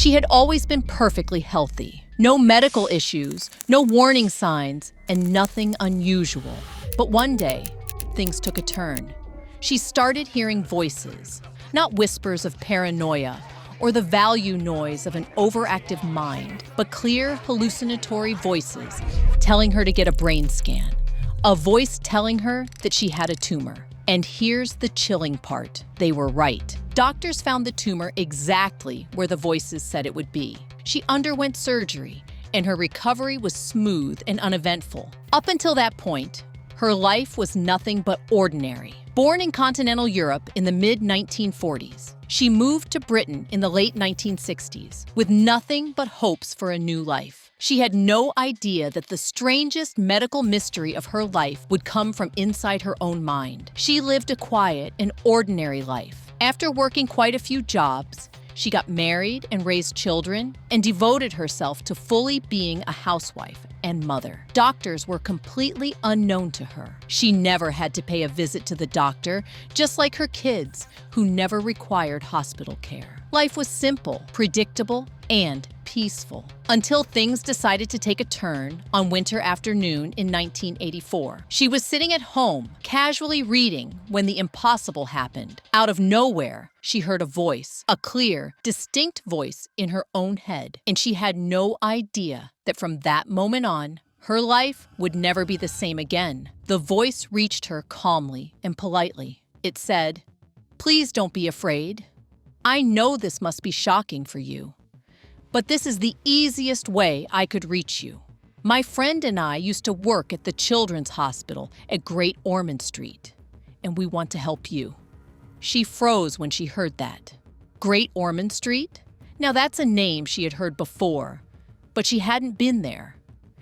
She had always been perfectly healthy. No medical issues, no warning signs, and nothing unusual. But one day, things took a turn. She started hearing voices, not whispers of paranoia or the value noise of an overactive mind, but clear hallucinatory voices telling her to get a brain scan. A voice telling her that she had a tumor. And here's the chilling part. They were right. Doctors found the tumor exactly where the voices said it would be. She underwent surgery, and her recovery was smooth and uneventful. Up until that point, her life was nothing but ordinary. Born in continental Europe in the mid-1940s, she moved to Britain in the late 1960s with nothing but hopes for a new life. She had no idea that the strangest medical mystery of her life would come from inside her own mind. She lived a quiet and ordinary life. After working quite a few jobs, she got married and raised children and devoted herself to fully being a housewife and mother. Doctors were completely unknown to her. She never had to pay a visit to the doctor, just like her kids, who never required hospital care. Life was simple, predictable, and peaceful, until things decided to take a turn on winter afternoon in 1984. She was sitting at home, casually reading, when the impossible happened. Out of nowhere, she heard a voice, a clear, distinct voice in her own head, and she had no idea that from that moment on, her life would never be the same again. The voice reached her calmly and politely. It said, "Please don't be afraid. I know this must be shocking for you, but this is the easiest way I could reach you. My friend and I used to work at the Children's Hospital at Great Ormond Street, and we want to help you." She froze when she heard that. Great Ormond Street? Now that's a name she had heard before, but she hadn't been there.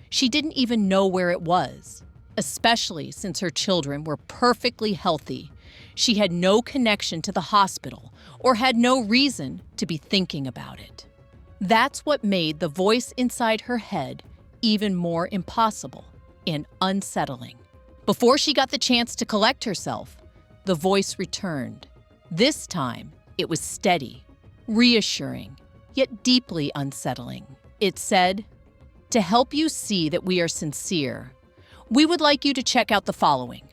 She didn't even know where it was, especially since her children were perfectly healthy. She had no connection to the hospital or had no reason to be thinking about it. That's what made the voice inside her head even more impossible and unsettling. Before she got the chance to collect herself, the voice returned. This time, it was steady, reassuring, yet deeply unsettling. It said, "To help you see that we are sincere, we would like you to check out the following."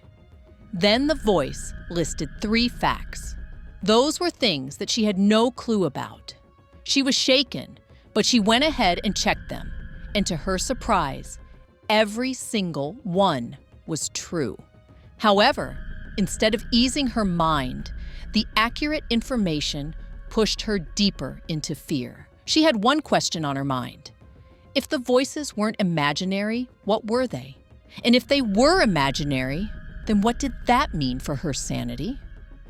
Then the voice listed 3 facts. Those were things that she had no clue about. She was shaken, but she went ahead and checked them. And to her surprise, every single one was true. However, instead of easing her mind, the accurate information pushed her deeper into fear. She had one question on her mind. If the voices weren't imaginary, what were they? And if they were imaginary, then what did that mean for her sanity?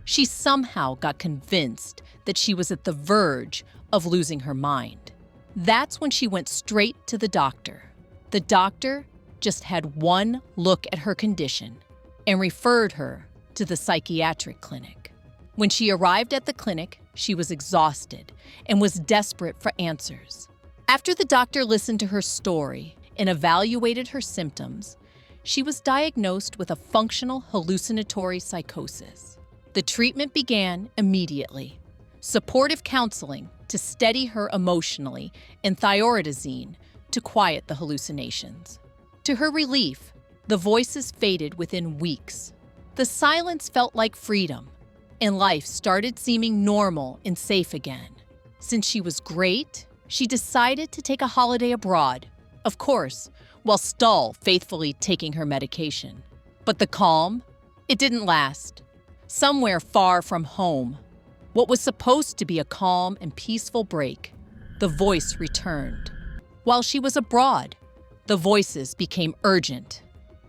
She somehow got convinced that she was at the verge of losing her mind. That's when she went straight to the doctor. The doctor just had one look at her condition and referred her to the psychiatric clinic. When she arrived at the clinic, she was exhausted and was desperate for answers. After the doctor listened to her story and evaluated her symptoms, she was diagnosed with a functional hallucinatory psychosis. The treatment began immediately. Supportive counseling to steady her emotionally and thioridazine to quiet the hallucinations. To her relief, the voices faded within weeks. The silence felt like freedom, and life started seeming normal and safe again. Since she was great, she decided to take a holiday abroad, of course, while still faithfully taking her medication. But the calm, it didn't last. Somewhere far from home, what was supposed to be a calm and peaceful break, the voice returned. While she was abroad, the voices became urgent.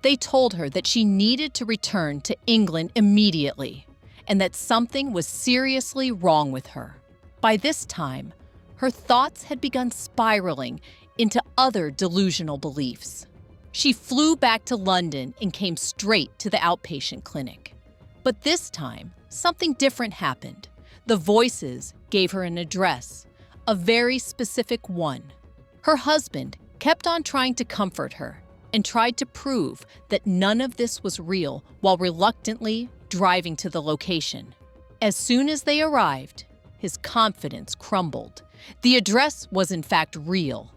They told her that she needed to return to England immediately, and that something was seriously wrong with her. By this time, her thoughts had begun spiraling into other delusional beliefs. She flew back to London and came straight to the outpatient clinic. But this time, something different happened. The voices gave her an address, a very specific one. Her husband kept on trying to comfort her and tried to prove that none of this was real while reluctantly driving to the location. As soon as they arrived, his confidence crumbled The address was in fact real,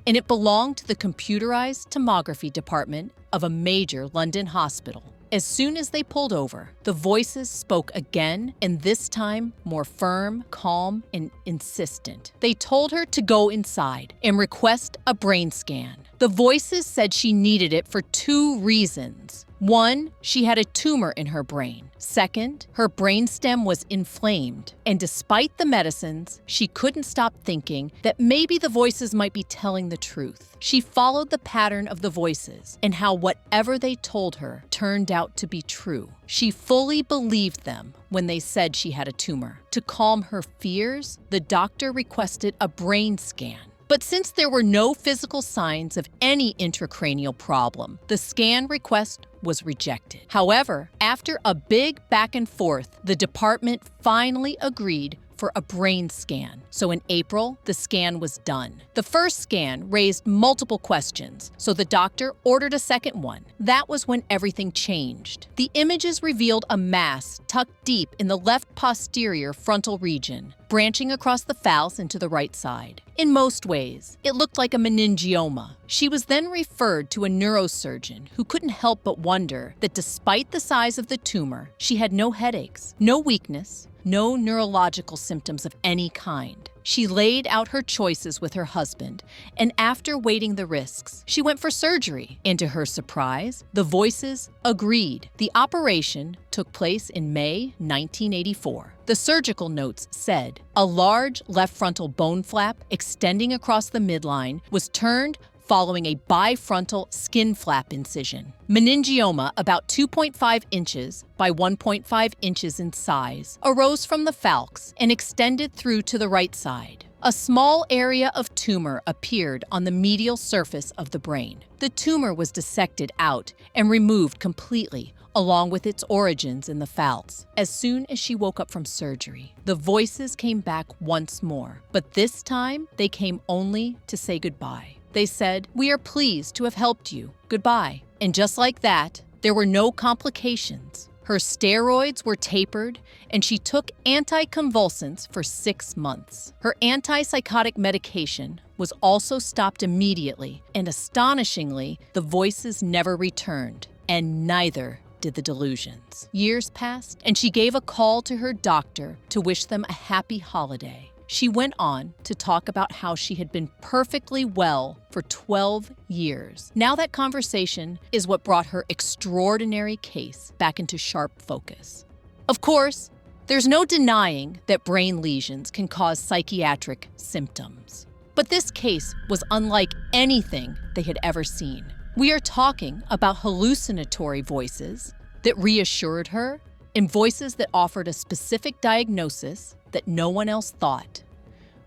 and it belonged to the computerized tomography department of a major London hospital. As soon as they pulled over, the voices spoke again, and this time more firm, calm, and insistent. They told her to go inside and request a brain scan. The voices said she needed it for 2 reasons. 1, she had a tumor in her brain. Second, her brainstem was inflamed, and despite the medicines, she couldn't stop thinking that maybe the voices might be telling the truth. She followed the pattern of the voices and how whatever they told her turned out to be true. She fully believed them when they said she had a tumor. To calm her fears, the doctor requested a brain scan. But since there were no physical signs of any intracranial problem, the scan request was rejected. However, after a big back and forth, the department finally agreed for a brain scan. So in April, the scan was done. The first scan raised multiple questions, so the doctor ordered a second one. That was when everything changed. The images revealed a mass tucked deep in the left posterior frontal region, branching across the falz into the right side. In most ways, it looked like a meningioma. She was then referred to a neurosurgeon who couldn't help but wonder that despite the size of the tumor, she had no headaches, no weakness, no neurological symptoms of any kind. She laid out her choices with her husband, and after weighing the risks, she went for surgery. And to her surprise, the voices agreed. The operation took place in May 1984. The surgical notes said, a large left frontal bone flap extending across the midline was turned following a bifrontal skin flap incision. Meningioma, about 2.5 inches by 1.5 inches in size, arose from the falx and extended through to the right side. A small area of tumor appeared on the medial surface of the brain. The tumor was dissected out and removed completely, along with its origins in the falz. As soon as she woke up from surgery, the voices came back once more, but this time they came only to say goodbye. They said, "We are pleased to have helped you. Goodbye." And just like that, there were no complications. Her steroids were tapered, and she took anticonvulsants for 6 months. Her antipsychotic medication was also stopped immediately, and astonishingly, the voices never returned, and neither did the delusions. Years passed, and she gave a call to her doctor to wish them a happy holiday. She went on to talk about how she had been perfectly well for 12 years. Now that conversation is what brought her extraordinary case back into sharp focus. Of course, there's no denying that brain lesions can cause psychiatric symptoms. But this case was unlike anything they had ever seen. We are talking about hallucinatory voices that reassured her and voices that offered a specific diagnosis that no one else thought.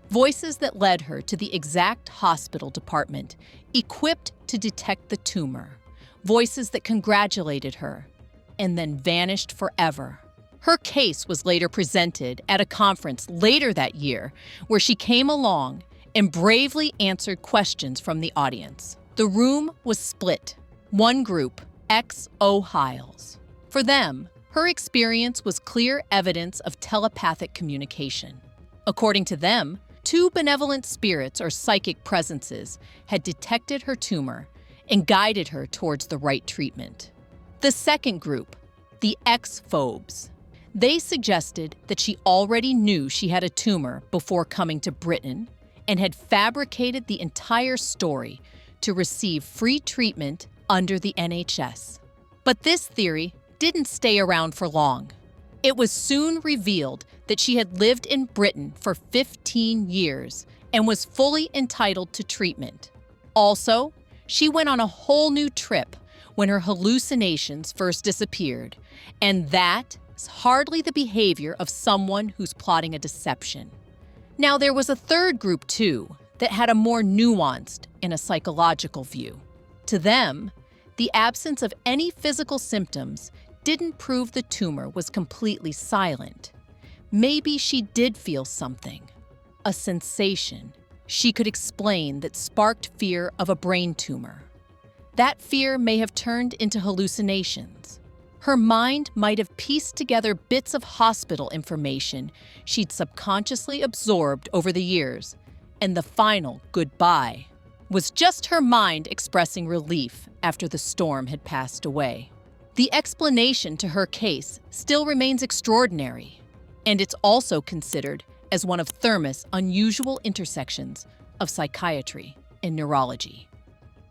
Voices that led her to the exact hospital department equipped to detect the tumor. Voices that congratulated her and then vanished forever. Her case was later presented at a conference later that year where she came along and bravely answered questions from the audience. The room was split. One group, ex-Ohiles. For them, her experience was clear evidence of telepathic communication. According to them, 2 benevolent spirits or psychic presences had detected her tumor and guided her towards the right treatment. The second group, the ex-phobes. They suggested that she already knew she had a tumor before coming to Britain and had fabricated the entire story to receive free treatment under the NHS. But this theory didn't stay around for long. It was soon revealed that she had lived in Britain for 15 years and was fully entitled to treatment. Also, she went on a whole new trip when her hallucinations first disappeared, and that is hardly the behavior of someone who's plotting a deception. Now, there was a third group, too, that had a more nuanced and a psychological view. To them, the absence of any physical symptoms didn't prove the tumor was completely silent. Maybe she did feel something, a sensation she could explain that sparked fear of a brain tumor. That fear may have turned into hallucinations. Her mind might have pieced together bits of hospital information she'd subconsciously absorbed over the years, and the final goodbye was just her mind expressing relief after the storm had passed away. The explanation to her case still remains extraordinary, and it's also considered as one of Thermus' unusual intersections of psychiatry and neurology.